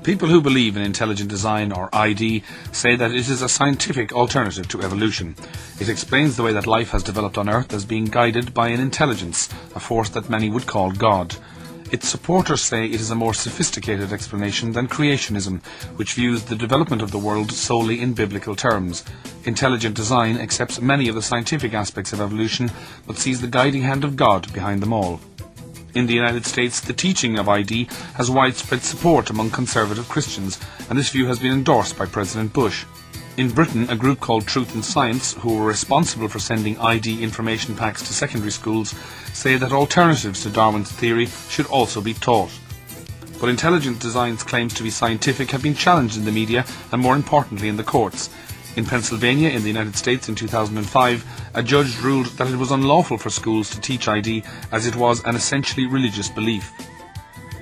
People who believe in intelligent design, or ID, say that it is a scientific alternative to evolution. It explains the way that life has developed on Earth as being guided by an intelligence, a force that many would call God. Its supporters say it is a more sophisticated explanation than creationism, which views the development of the world solely in biblical terms. Intelligent design accepts many of the scientific aspects of evolution, but sees the guiding hand of God behind them all. In the United States, the teaching of ID has widespread support among conservative Christians, and this view has been endorsed by President Bush. In Britain, a group called Truth in Science, who were responsible for sending ID information packs to secondary schools, say that alternatives to Darwin's theory should also be taught. But intelligent design's claims to be scientific have been challenged in the media and, more importantly, in the courts. In Pennsylvania, in the United States, in 2005, a judge ruled that it was unlawful for schools to teach ID as it was an essentially religious belief.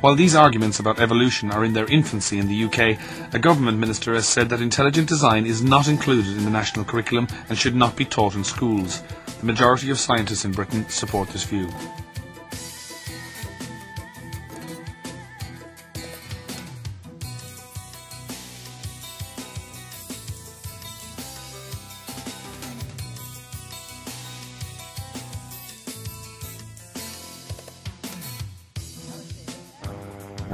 While these arguments about evolution are in their infancy in the UK, a government minister has said that intelligent design is not included in the national curriculum and should not be taught in schools. The majority of scientists in Britain support this view.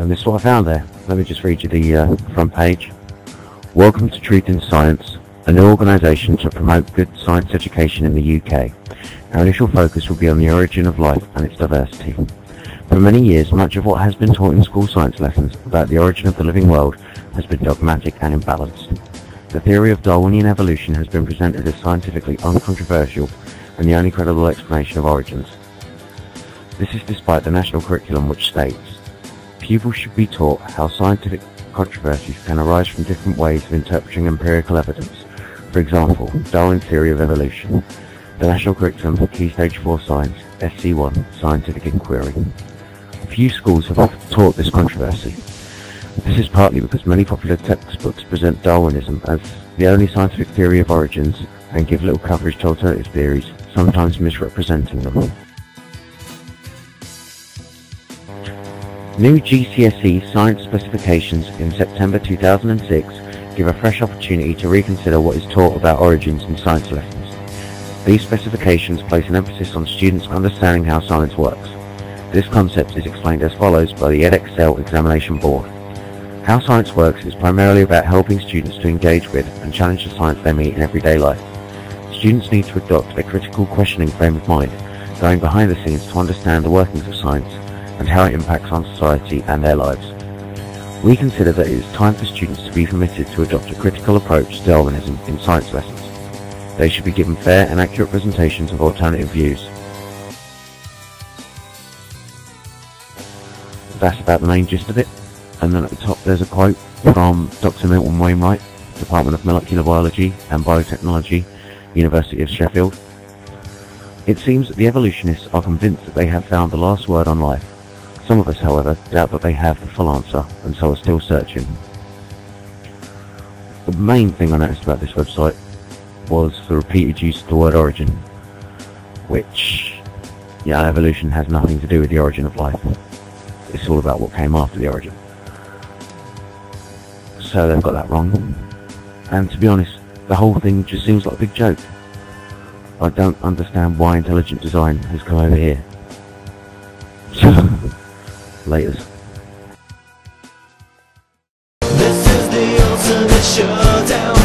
And this is what I found there. Let me just read you the front page. Welcome to Truth in Science, a new organisation to promote good science education in the UK. Our initial focus will be on the origin of life and its diversity. For many years, much of what has been taught in school science lessons about the origin of the living world has been dogmatic and imbalanced. The theory of Darwinian evolution has been presented as scientifically uncontroversial and the only credible explanation of origins. This is despite the national curriculum, which states, pupils should be taught how scientific controversies can arise from different ways of interpreting empirical evidence. For example, Darwin's theory of evolution. The national curriculum for Key Stage 4 Science, SC1, Scientific Inquiry. Few schools have often taught this controversy. This is partly because many popular textbooks present Darwinism as the only scientific theory of origins and give little coverage to alternative theories, sometimes misrepresenting them. New GCSE science specifications in September 2006 give a fresh opportunity to reconsider what is taught about origins in science lessons. These specifications place an emphasis on students understanding how science works. This concept is explained as follows by the Edexcel Examination Board. How science works is primarily about helping students to engage with and challenge the science they meet in everyday life. Students need to adopt a critical questioning frame of mind, going behind the scenes to understand the workings of science and how it impacts on society and their lives. We consider that it is time for students to be permitted to adopt a critical approach to Darwinism in science lessons. They should be given fair and accurate presentations of alternative views. That's about the main gist of it. And then at the top there's a quote from Dr. Milton Wainwright, Department of Molecular Biology and Biotechnology, University of Sheffield. It seems that the evolutionists are convinced that they have found the last word on life. Some of us, however, doubt that they have the full answer, and so are still searching. The main thing I noticed about this website was the repeated use of the word origin, which, yeah, evolution has nothing to do with the origin of life. It's all about what came after the origin. So they've got that wrong. And to be honest, the whole thing just seems like a big joke. I don't understand why intelligent design has come over here. Laters. This is the ultimate showdown.